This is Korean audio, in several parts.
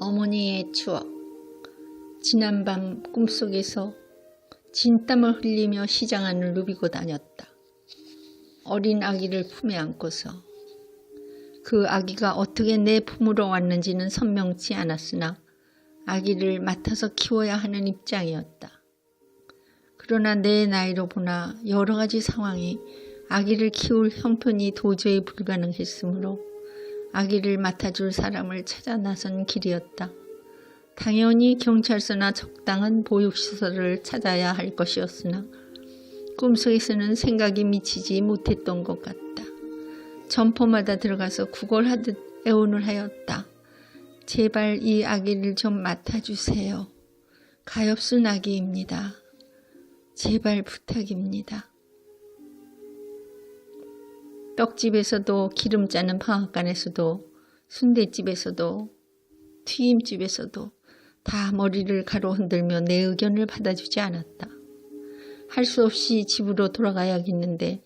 어머니의 추억. 지난밤 꿈속에서 진땀을 흘리며 시장안을 누비고 다녔다. 어린 아기를 품에 안고서. 그 아기가 어떻게 내 품으로 왔는지는 선명치 않았으나 아기를 맡아서 키워야 하는 입장이었다. 그러나 내 나이로 보나 여러 가지 상황이 아기를 키울 형편이 도저히 불가능했으므로 아기를 맡아줄 사람을 찾아 나선 길이었다. 당연히 경찰서나 적당한 보육시설을 찾아야 할 것이었으나 꿈속에서는 생각이 미치지 못했던 것 같다. 점포마다 들어가서 구걸하듯 애원을 하였다. 제발 이 아기를 좀 맡아주세요. 가엾은 아기입니다. 제발 부탁입니다. 떡집에서도 기름 짜는 방앗간에서도 순댓집에서도 튀김집에서도 다 머리를 가로 흔들며 내 의견을 받아주지 않았다. 할 수 없이 집으로 돌아가야겠는데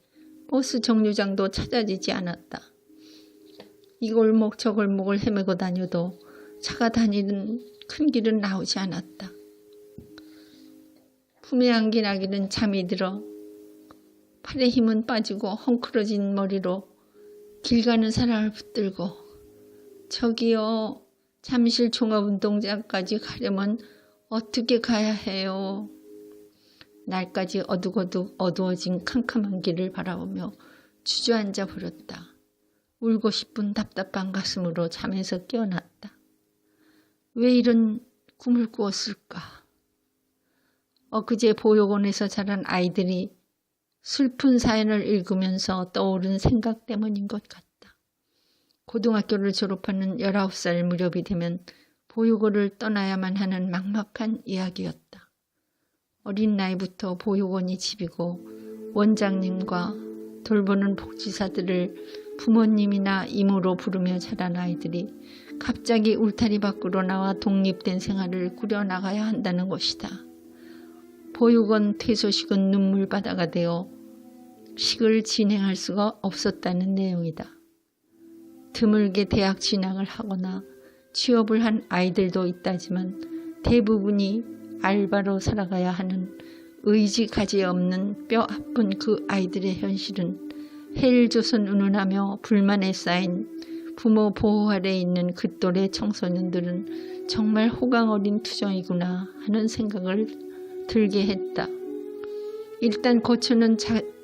버스 정류장도 찾아지지 않았다. 이 골목 저 골목을 헤매고 다녀도 차가 다니는 큰 길은 나오지 않았다. 품에 안긴 아기는 잠이 들어 팔에 힘은 빠지고 헝클어진 머리로 길 가는 사람을 붙들고 저기요, 잠실 종합운동장까지 가려면 어떻게 가야 해요? 날까지 어둑어둑 어두워진 캄캄한 길을 바라보며 주저앉아 버렸다. 울고 싶은 답답한 가슴으로 잠에서 깨어났다. 왜 이런 꿈을 꾸었을까? 엊그제 보육원에서 자란 아이들이 슬픈 사연을 읽으면서 떠오른 생각 때문인 것 같다. 고등학교를 졸업하는 19살 무렵이 되면 보육원을 떠나야만 하는 막막한 이야기였다. 어린 나이부터 보육원이 집이고 원장님과 돌보는 복지사들을 부모님이나 이모로 부르며 자란 아이들이 갑자기 울타리 밖으로 나와 독립된 생활을 꾸려나가야 한다는 것이다. 보육원 퇴소식은 눈물바다가 되어 식을 진행할 수가 없었다는 내용이다. 드물게 대학 진학을 하거나 취업을 한 아이들도 있다지만 대부분이 알바로 살아가야 하는 의지가지 없는 뼈 아픈 그 아이들의 현실은 헬조선 운운하며 불만에 쌓인 부모 보호 아래 있는 그 또래 청소년들은 정말 호강 어린 투정이구나 하는 생각을 들게 했다. 일단 거처는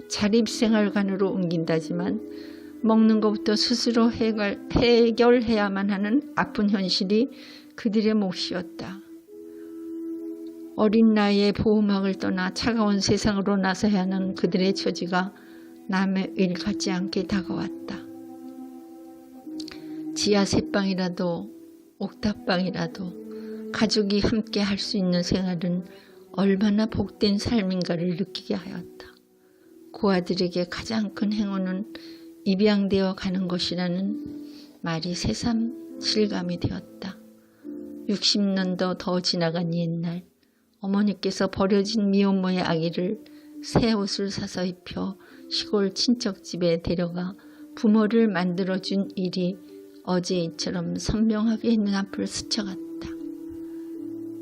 자립생활관으로 옮긴다지만 먹는 것부터 스스로 해결해야만 하는 아픈 현실이 그들의 몫이었다. 어린 나이에 보호막을 떠나 차가운 세상으로 나서야 하는 그들의 처지가 남의 일 같지 않게 다가왔다. 지하 셋방이라도 옥탑방이라도 가족이 함께 할 수 있는 생활은 얼마나 복된 삶인가를 느끼게 하였다. 고아들에게 가장 큰 행운은 입양되어 가는 것이라는 말이 새삼 실감이 되었다. 60년도 더 지나간 옛날 어머니께서 버려진 미혼모의 아기를 새 옷을 사서 입혀 시골 친척집에 데려가 부모를 만들어준 일이 어제이처럼 선명하게 눈앞을 스쳐갔다.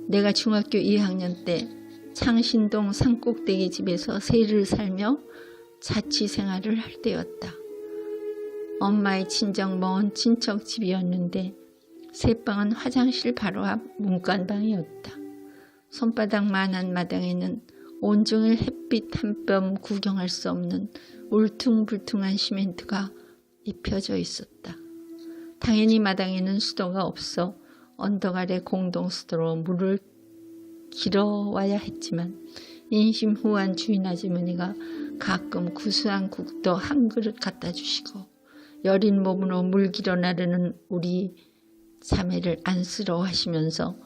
내가 중학교 2학년 때 창신동 산꼭대기 집에서 새를 살며 자취생활을 할 때였다. 엄마의 친정 먼 친척 집이었는데 새방은 화장실 바로 앞 문간방이었다. 손바닥만한 마당에는 온종일 햇빛 한 뼘 구경할 수 없는 울퉁불퉁한 시멘트가 입혀져 있었다. 당연히 마당에는 수도가 없어 언덕 아래 공동수도로 물을 길어와야 했지만 인심후한 주인 아주머니가 가끔 구수한 국도 한 그릇 갖다 주시고 여린 몸으로 물 길어 나르는 우리 자매를 안쓰러워하시면서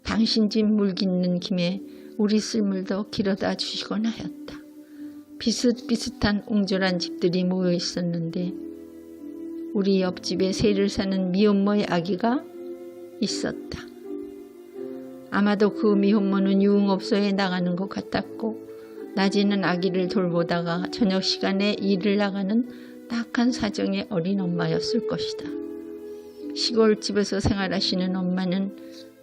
당신 집 물 깃는 김에 우리 쓸물도 길어다 주시곤 하였다. 비슷비슷한 옹졸한 집들이 모여 있었는데 우리 옆집에 새를 사는 미혼모의 아기가 있었다. 아마도 그 미혼모는 유흥업소에 나가는 것 같았고 낮에는 아기를 돌보다가 저녁 시간에 일을 나가는 딱한 사정의 어린 엄마였을 것이다. 시골집에서 생활하시는 엄마는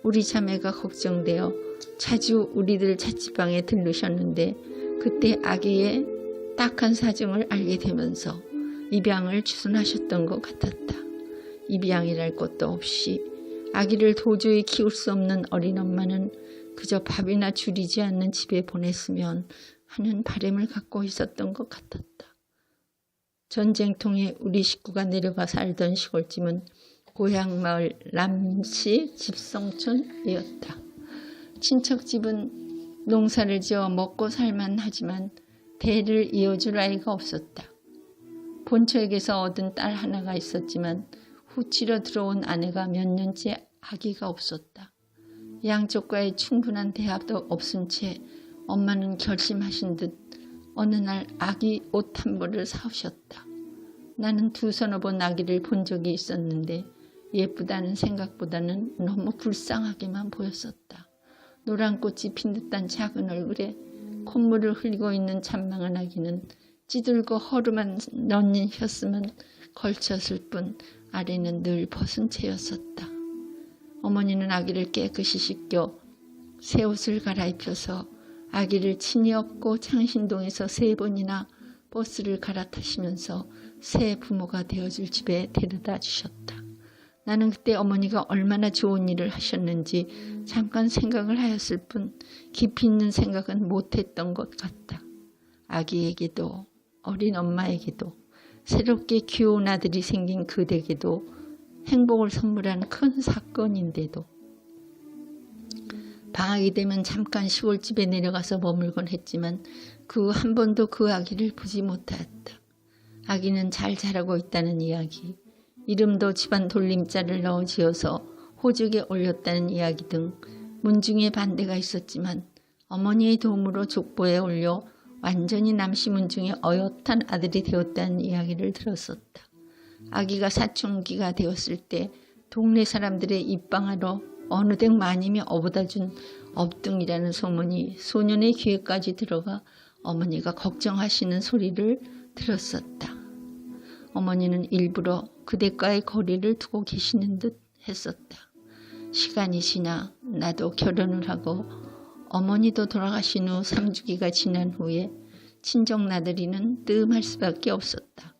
우리 자매가 걱정되어 자주 우리들 찻집방에 들르셨는데 그때 아기의 딱한 사정을 알게 되면서 입양을 추천하셨던 것 같았다. 입양이랄 것도 없이 아기를 도저히 키울 수 없는 어린 엄마는 그저 밥이나 줄이지 않는 집에 보냈으면 하는 바람을 갖고 있었던 것 같았다. 전쟁통에 우리 식구가 내려가 살던 시골집은 고향마을 남시 집성촌이었다. 친척집은 농사를 지어 먹고 살만 하지만 대를 이어줄 아이가 없었다. 본처에게서 얻은 딸 하나가 있었지만 후치려 들어온 아내가 몇 년째 아기가 없었다. 양쪽과의 충분한 대합도 없은 채 엄마는 결심하신 듯 어느 날 아기 옷 한 벌을 사오셨다. 나는 두서너 번 아기를 본 적이 있었는데 예쁘다는 생각보다는 너무 불쌍하게만 보였었다. 노란 꽃이 핀 듯한 작은 얼굴에 콧물을 흘리고 있는 잔망한 아기는 찌들고 허름한 런닝 혔으면 걸쳤을 뿐 아래는 늘 벗은 채였었다. 어머니는 아기를 깨끗이 씻겨 새 옷을 갈아입혀서 아기를 친히 업고 창신동에서 3번이나 버스를 갈아타시면서 새 부모가 되어줄 집에 데려다 주셨다. 나는 그때 어머니가 얼마나 좋은 일을 하셨는지 잠깐 생각을 하였을 뿐 깊이 있는 생각은 못했던 것 같다. 아기에게도 어린 엄마에게도 새롭게 귀여운 아들이 생긴 그대에게도 행복을 선물한 큰 사건인데도 방학이 되면 잠깐 시골집에 내려가서 머물곤 했지만 그 한 번도 그 아기를 보지 못하였다. 아기는 잘 자라고 있다는 이야기, 이름도 집안 돌림자를 넣어 지어서 호적에 올렸다는 이야기 등 문중에 반대가 있었지만 어머니의 도움으로 족보에 올려 완전히 남씨 문중에 어엿한 아들이 되었다는 이야기를 들었었다. 아기가 사춘기가 되었을 때 동네 사람들의 입방아로 어느 댁 마님이 업어다 준 업등이라는 소문이 소년의 귀에까지 들어가 어머니가 걱정하시는 소리를 들었었다. 어머니는 일부러 그대과의 거리를 두고 계시는 듯 했었다. 시간이 지나 나도 결혼을 하고 어머니도 돌아가신 후 3주기가 지난 후에 친정 나들이는 뜸할 수밖에 없었다.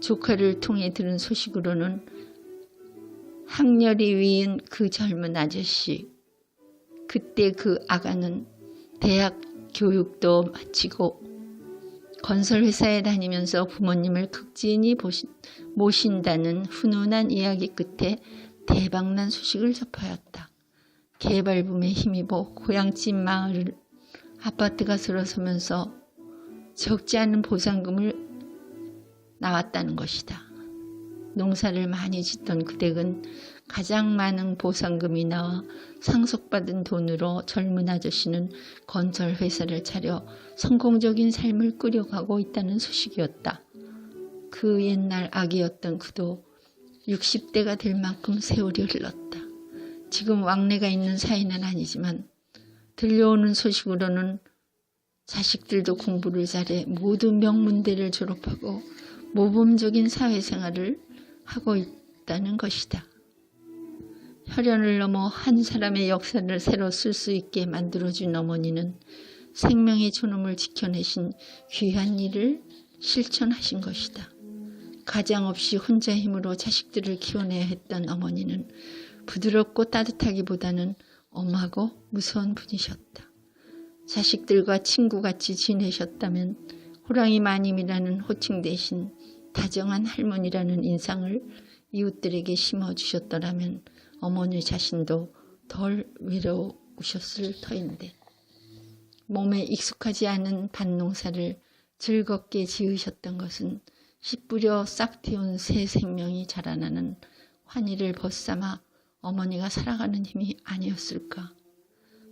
조카를 통해 들은 소식으로는 학렬이 위인 그 젊은 아저씨, 그때 그 아가는 대학 교육도 마치고 건설회사에 다니면서 부모님을 극진히 모신다는 훈훈한 이야기 끝에 대박난 소식을 접하였다. 개발붐에 힘입어 고향집 마을 아파트가 들어서면서 적지 않은 보상금을 나왔다는 것이다. 농사를 많이 짓던 그 댁은 가장 많은 보상금이 나와 상속받은 돈으로 젊은 아저씨는 건설회사를 차려 성공적인 삶을 꾸려가고 있다는 소식이었다. 그 옛날 아기였던 그도 60대가 될 만큼 세월이 흘렀다. 지금 왕래가 있는 사이는 아니지만 들려오는 소식으로는 자식들도 공부를 잘해 모두 명문대를 졸업하고 모범적인 사회생활을 하고 있다는 것이다. 혈연을 넘어 한 사람의 역사를 새로 쓸 수 있게 만들어준 어머니는 생명의 존엄을 지켜내신 귀한 일을 실천하신 것이다. 가장 없이 혼자 힘으로 자식들을 키워내야 했던 어머니는 부드럽고 따뜻하기보다는 엄하고 무서운 분이셨다. 자식들과 친구같이 지내셨다면 호랑이 마님이라는 호칭 대신 다정한 할머니라는 인상을 이웃들에게 심어주셨더라면 어머니 자신도 덜 외로우셨을 터인데 몸에 익숙하지 않은 밭농사를 즐겁게 지으셨던 것은 씨 뿌려 싹 틔운 새 생명이 자라나는 환희를 벗삼아 어머니가 살아가는 힘이 아니었을까.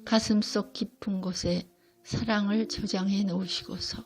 가슴속 깊은 곳에 사랑을 저장해 놓으시고서